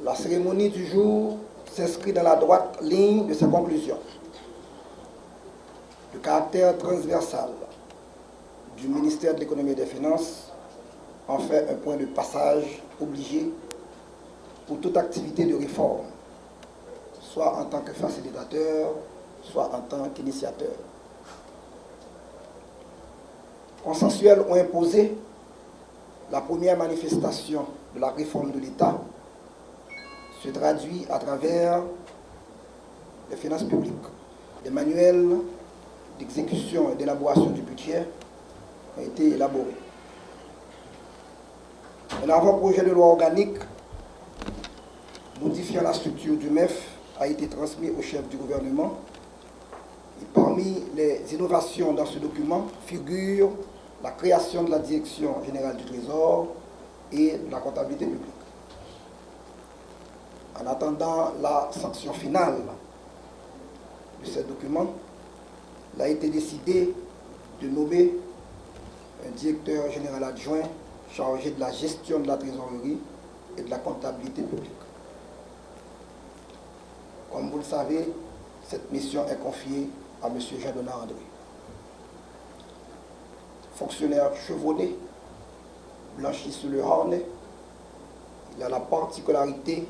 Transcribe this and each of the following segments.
La cérémonie du jour s'inscrit dans la droite ligne de ses conclusions. Le caractère transversal du ministère de l'Économie et des Finances en fait un point de passage obligé pour toute activité de réforme, soit en tant que facilitateur, soit en tant qu'initiateur. Consensuel ou imposé, la première manifestation de la réforme de l'État se traduit à travers les finances publiques. Des manuels d'exécution et d'élaboration du budget ont été élaborés. Un avant-projet de loi organique modifiant la structure du MEF a été transmis au chef du gouvernement. Et parmi les innovations dans ce document figure la création de la Direction générale du Trésor et de la comptabilité publique. En attendant la sanction finale de ce document, il a été décidé de nommer un directeur général adjoint chargé de la gestion de la trésorerie et de la comptabilité publique. Comme vous le savez, cette mission est confiée à M. Jean-Donat André. Fonctionnaire chevronné, blanchi sous le harnais, il a la particularité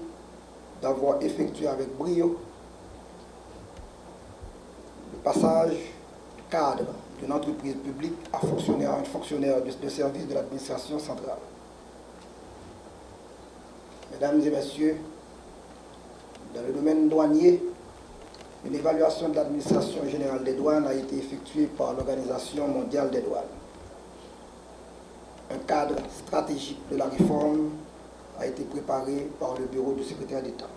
d'avoir effectué avec brio le passage du cadre d'une entreprise publique à fonctionnaire, un fonctionnaire de service de l'administration centrale. Mesdames et messieurs, dans le domaine douanier, une évaluation de l'administration générale des douanes a été effectuée par l'Organisation mondiale des douanes. Un cadre stratégique de la réforme a été préparé par le bureau du secrétaire d'État.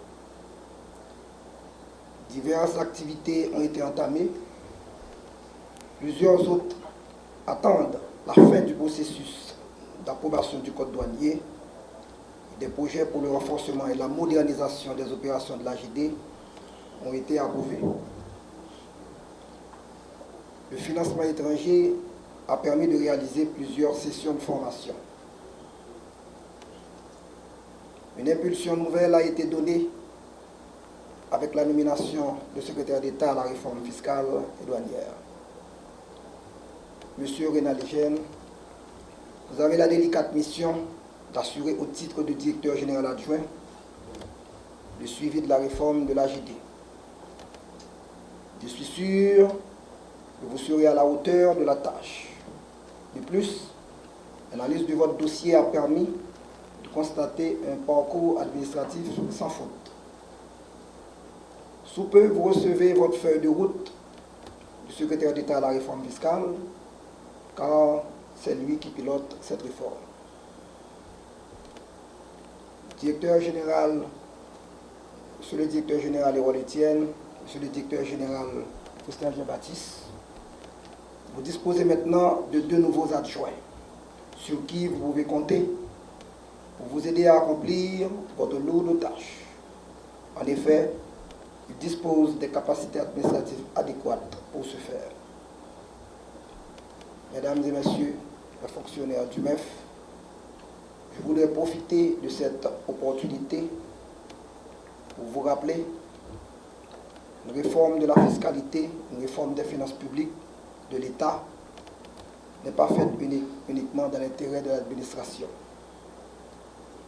Diverses activités ont été entamées. Plusieurs autres attendent la fin du processus d'approbation du code douanier. Des projets pour le renforcement et la modernisation des opérations de l'AGD ont été approuvés. Le financement étranger a permis de réaliser plusieurs sessions de formation. Une impulsion nouvelle a été donnée avec la nomination du secrétaire d'État à la réforme fiscale et douanière. Monsieur Rénal Eugène, vous avez la délicate mission d'assurer au titre de directeur général adjoint le suivi de la réforme de l'AGD. Je suis sûr que vous serez à la hauteur de la tâche. De plus, l'analyse de votre dossier a permis de constater un parcours administratif sans faute. Sous peu, vous recevez votre feuille de route du secrétaire d'État à la réforme fiscale, car c'est lui qui pilote cette réforme. Directeur général, Monsieur le directeur général Hérol Etienne, Monsieur le directeur général Faustin Jean-Baptiste, vous disposez maintenant de 2 nouveaux adjoints sur qui vous pouvez compter pour vous aider à accomplir votre lourde tâche. En effet, ils disposent des capacités administratives adéquates pour ce faire. Mesdames et messieurs les fonctionnaires du MEF, je voudrais profiter de cette opportunité pour vous rappeler une réforme de la fiscalité, une réforme des finances publiques de l'État n'est pas faite uniquement dans l'intérêt de l'administration.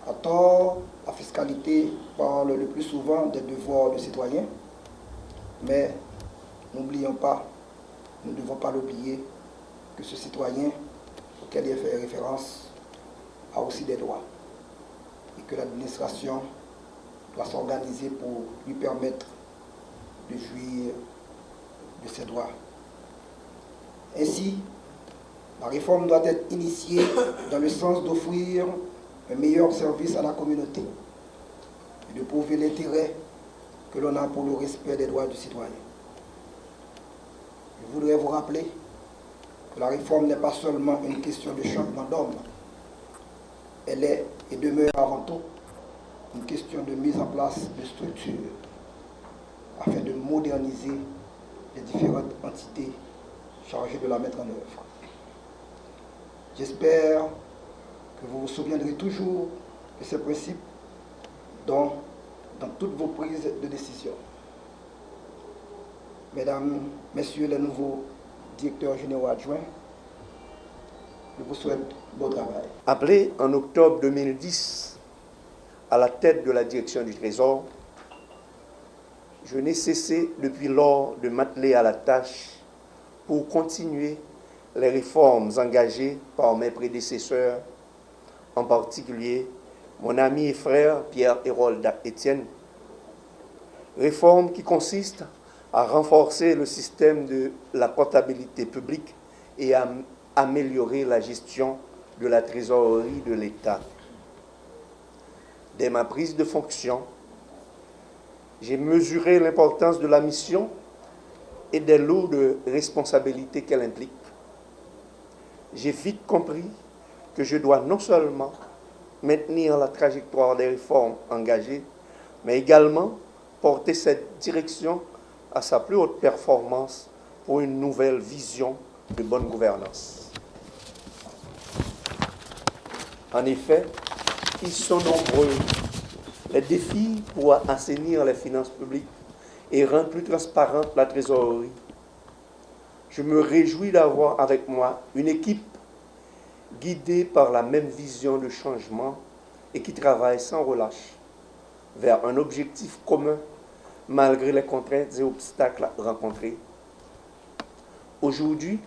À tort, la fiscalité parle le plus souvent des devoirs du citoyen, mais n'oublions pas, nous ne devons pas l'oublier, que ce citoyen auquel il est fait référence a aussi des droits et que l'administration doit s'organiser pour lui permettre de jouir de ses droits. Ainsi, la réforme doit être initiée dans le sens d'offrir un meilleur service à la communauté et de prouver l'intérêt que l'on a pour le respect des droits du citoyen. Je voudrais vous rappeler que la réforme n'est pas seulement une question de changement d'homme, elle est et demeure avant tout une question de mise en place de structures afin de moderniser les différentes entités chargées de la mettre en œuvre. J'espère que vous vous souviendrez toujours de ces principes dont dans toutes vos prises de décision. Mesdames, Messieurs les nouveaux directeurs généraux adjoints, je vous souhaite bon travail. Appelé en octobre 2010 à la tête de la direction du Trésor, je n'ai cessé depuis lors de m'atteler à la tâche pour continuer les réformes engagées par mes prédécesseurs, en particulier mon ami et frère Pierre-Hérold Etienne. Réformes qui consistent à renforcer le système de la comptabilité publique et à améliorer la gestion de la trésorerie de l'État. Dès ma prise de fonction, j'ai mesuré l'importance de la mission et des lourdes responsabilités qu'elle implique. J'ai vite compris que je dois non seulement maintenir la trajectoire des réformes engagées, mais également porter cette direction à sa plus haute performance pour une nouvelle vision de bonne gouvernance. En effet, ils sont nombreux, les défis pour assainir les finances publiques et rendre plus transparente la trésorerie. Je me réjouis d'avoir avec moi une équipe guidée par la même vision de changement et qui travaille sans relâche vers un objectif commun malgré les contraintes et obstacles rencontrés. Aujourd'hui,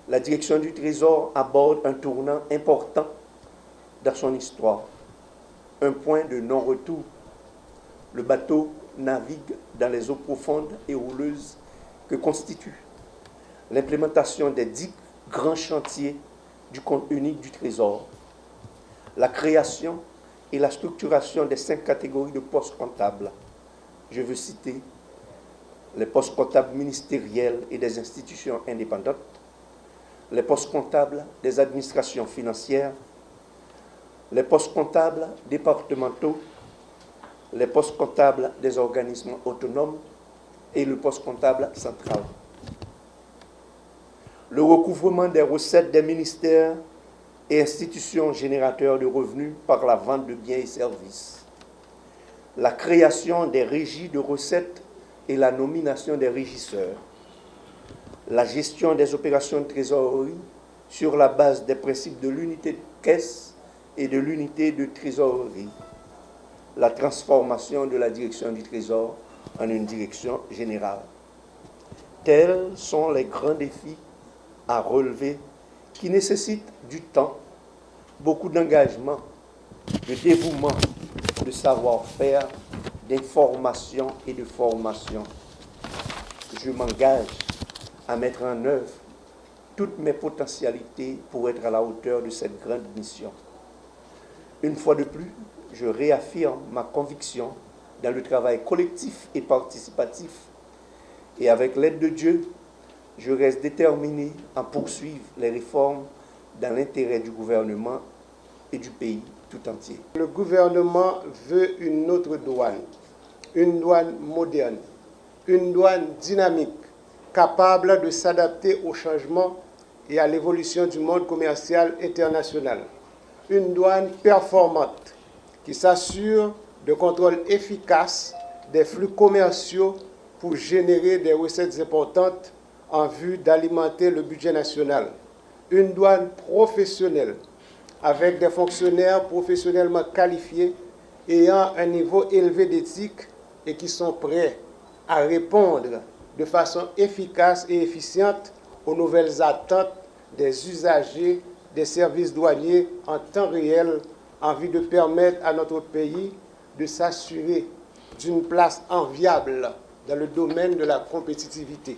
la direction du Trésor aborde un tournant important dans son histoire, un point de non-retour. Le bateau navigue dans les eaux profondes et houleuses que constituent l'implémentation des 10 grands chantiers du compte unique du Trésor, la création et la structuration des 5 catégories de postes comptables. Je veux citer les postes comptables ministériels et des institutions indépendantes, les postes comptables des administrations financières, les postes comptables départementaux, les postes comptables des organismes autonomes et le poste comptable central. Le recouvrement des recettes des ministères et institutions générateurs de revenus par la vente de biens et services, la création des régies de recettes et la nomination des régisseurs, la gestion des opérations de trésorerie sur la base des principes de l'unité de caisse et de l'unité de trésorerie, la transformation de la direction du Trésor en une direction générale. Tels sont les grands défis à relever qui nécessitent du temps, beaucoup d'engagement, de dévouement, de savoir-faire, d'information et de formation. Je m'engage à mettre en œuvre toutes mes potentialités pour être à la hauteur de cette grande mission. Une fois de plus, je réaffirme ma conviction dans le travail collectif et participatif et avec l'aide de Dieu, je reste déterminé à poursuivre les réformes dans l'intérêt du gouvernement et du pays tout entier. Le gouvernement veut une autre douane, une douane moderne, une douane dynamique, capable de s'adapter aux changements et à l'évolution du monde commercial international. Une douane performante qui s'assure de contrôle efficace des flux commerciaux pour générer des recettes importantes en vue d'alimenter le budget national. Une douane professionnelle avec des fonctionnaires professionnellement qualifiés ayant un niveau élevé d'éthique et qui sont prêts à répondre de façon efficace et efficiente aux nouvelles attentes des usagers des services douaniers en temps réel en vue de permettre à notre pays de s'assurer d'une place enviable dans le domaine de la compétitivité.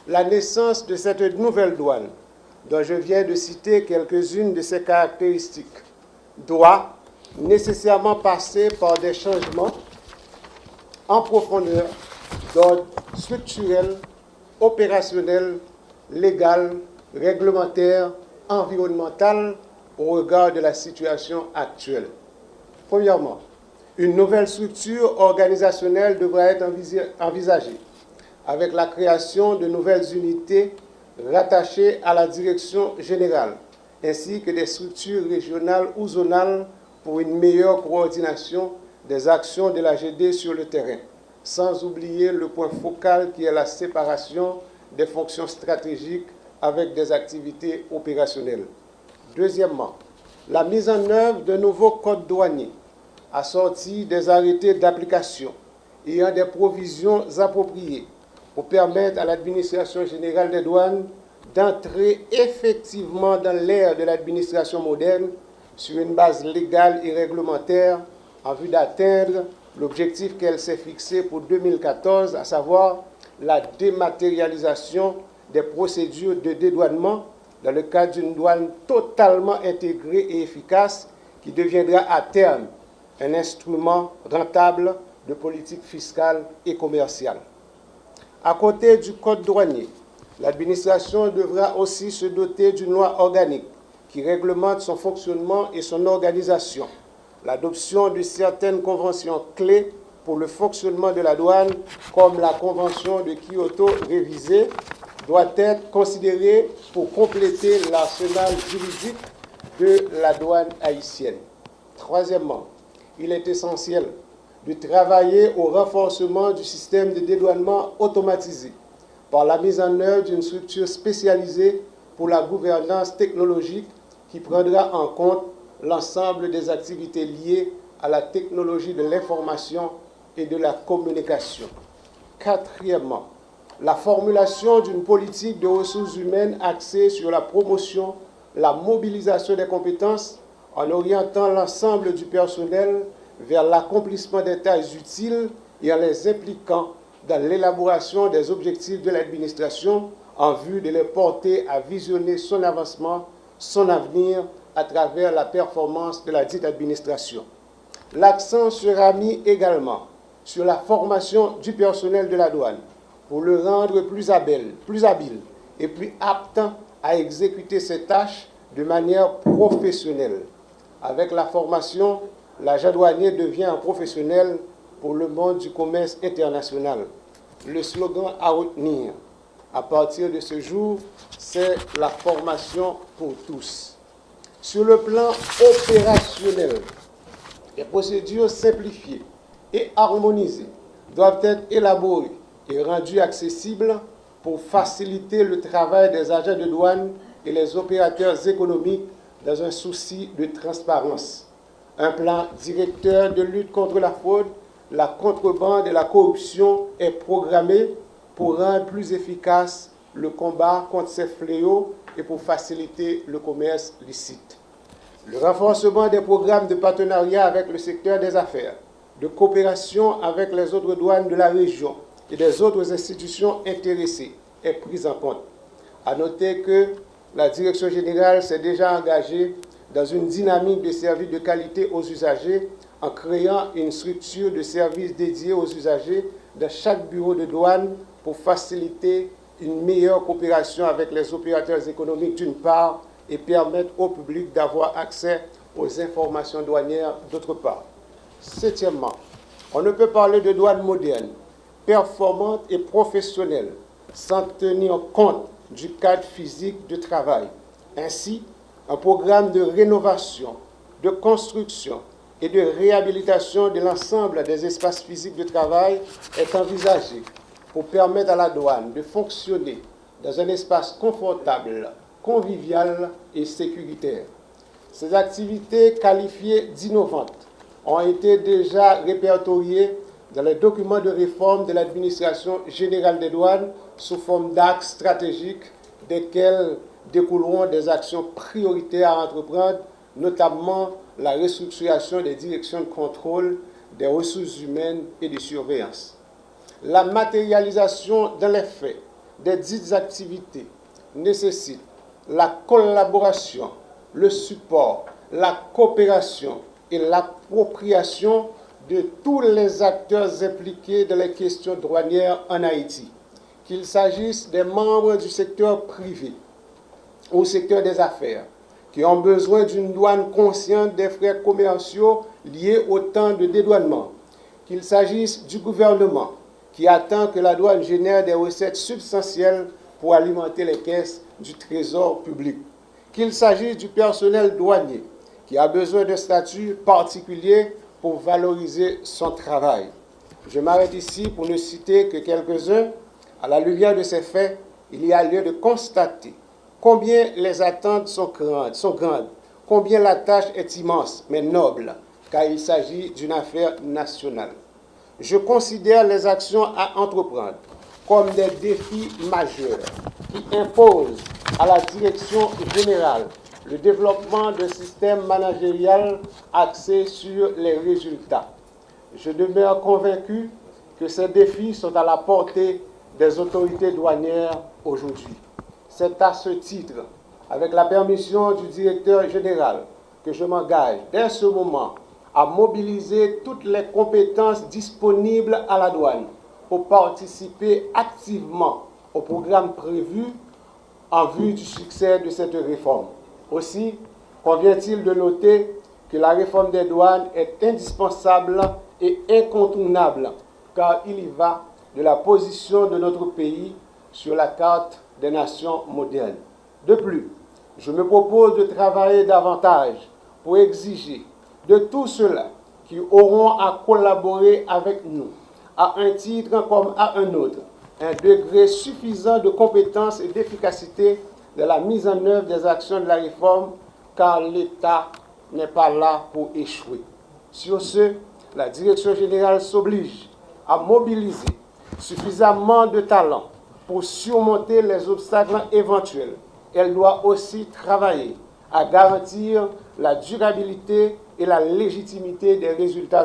La naissance de cette nouvelle douane, dont je viens de citer quelques-unes de ses caractéristiques, doit nécessairement passer par des changements en profondeur d'ordre structurel, opérationnel, légal, réglementaire, environnemental au regard de la situation actuelle. Premièrement, une nouvelle structure organisationnelle devra être envisagée avec la création de nouvelles unités rattachées à la direction générale, ainsi que des structures régionales ou zonales pour une meilleure coordination des actions de la GD sur le terrain, sans oublier le point focal qui est la séparation des fonctions stratégiques avec des activités opérationnelles. Deuxièmement, la mise en œuvre d'un nouveau code douanier assorti des arrêtés d'application ayant des provisions appropriées pour permettre à l'administration générale des douanes d'entrer effectivement dans l'ère de l'administration moderne sur une base légale et réglementaire en vue d'atteindre l'objectif qu'elle s'est fixé pour 2014, à savoir la dématérialisation des procédures de dédouanement dans le cadre d'une douane totalement intégrée et efficace qui deviendra à terme un instrument rentable de politique fiscale et commerciale. À côté du code douanier, l'administration devra aussi se doter d'une loi organique qui réglemente son fonctionnement et son organisation. L'adoption de certaines conventions clés pour le fonctionnement de la douane, comme la Convention de Kyoto révisée, doit être considérée pour compléter l'arsenal juridique de la douane haïtienne. Troisièmement, il est essentiel de travailler au renforcement du système de dédouanement automatisé par la mise en œuvre d'une structure spécialisée pour la gouvernance technologique qui prendra en compte l'ensemble des activités liées à la technologie de l'information et de la communication. Quatrièmement, la formulation d'une politique de ressources humaines axée sur la promotion, la mobilisation des compétences en orientant l'ensemble du personnel vers l'accomplissement des tâches utiles et en les impliquant dans l'élaboration des objectifs de l'administration en vue de les porter à visionner son avancement, son avenir à travers la performance de la dite administration. L'accent sera mis également sur la formation du personnel de la douane pour le rendre plus habile et plus apte à exécuter ses tâches de manière professionnelle. Avec la formation, l'agent douanier devient un professionnel pour le monde du commerce international. Le slogan à retenir à partir de ce jour, c'est la formation pour tous. Sur le plan opérationnel, les procédures simplifiées et harmonisées doivent être élaborées et rendues accessibles pour faciliter le travail des agents de douane et les opérateurs économiques dans un souci de transparence. Un plan directeur de lutte contre la fraude, la contrebande et la corruption est programmé pour rendre plus efficace le combat contre ces fléaux et pour faciliter le commerce licite. Le renforcement des programmes de partenariat avec le secteur des affaires, de coopération avec les autres douanes de la région et des autres institutions intéressées est pris en compte. À noter que la Direction générale s'est déjà engagée dans une dynamique de services de qualité aux usagers en créant une structure de services dédiée aux usagers dans chaque bureau de douane pour faciliter une meilleure coopération avec les opérateurs économiques d'une part et permettre au public d'avoir accès aux informations douanières d'autre part. Septièmement, on ne peut parler de douane moderne, performante et professionnelle sans tenir compte du cadre physique de travail. Ainsi, un programme de rénovation, de construction et de réhabilitation de l'ensemble des espaces physiques de travail est envisagé pour permettre à la douane de fonctionner dans un espace confortable, convivial et sécuritaire. Ces activités qualifiées d'innovantes ont été déjà répertoriées dans les documents de réforme de l'administration générale des douanes sous forme d'axes stratégiques desquels découleront des actions prioritaires à entreprendre, notamment la restructuration des directions de contrôle, des ressources humaines et de surveillance. La matérialisation dans les faits des dites activités nécessite la collaboration, le support, la coopération et l'appropriation de tous les acteurs impliqués dans les questions douanières en Haïti, qu'il s'agisse des membres du secteur privé ou secteur des affaires, qui ont besoin d'une douane consciente des frais commerciaux liés au temps de dédouanement, qu'il s'agisse du gouvernement, qui attend que la douane génère des recettes substantielles pour alimenter les caisses du trésor public, qu'il s'agisse du personnel douanier, qui a besoin d'un statut particulier pour valoriser son travail. Je m'arrête ici pour ne citer que quelques-uns. À la lumière de ces faits, il y a lieu de constater combien les attentes sont grandes, combien la tâche est immense, mais noble, car il s'agit d'une affaire nationale. Je considère les actions à entreprendre comme des défis majeurs qui imposent à la direction générale le développement d'un système managérial axé sur les résultats. Je demeure convaincu que ces défis sont à la portée des autorités douanières aujourd'hui. C'est à ce titre, avec la permission du directeur général, que je m'engage dès ce moment à mobiliser toutes les compétences disponibles à la douane pour participer activement au programme prévu en vue du succès de cette réforme. Aussi, convient-il de noter que la réforme des douanes est indispensable et incontournable, car il y va de la position de notre pays sur la carte des nations modernes. De plus, je me propose de travailler davantage pour exiger de tous ceux-là qui auront à collaborer avec nous, à un titre comme à un autre, un degré suffisant de compétence et d'efficacité de la mise en œuvre des actions de la réforme, car l'État n'est pas là pour échouer. Sur ce, la Direction générale s'oblige à mobiliser suffisamment de talents pour surmonter les obstacles éventuels. Elle doit aussi travailler à garantir la durabilité et la légitimité des résultats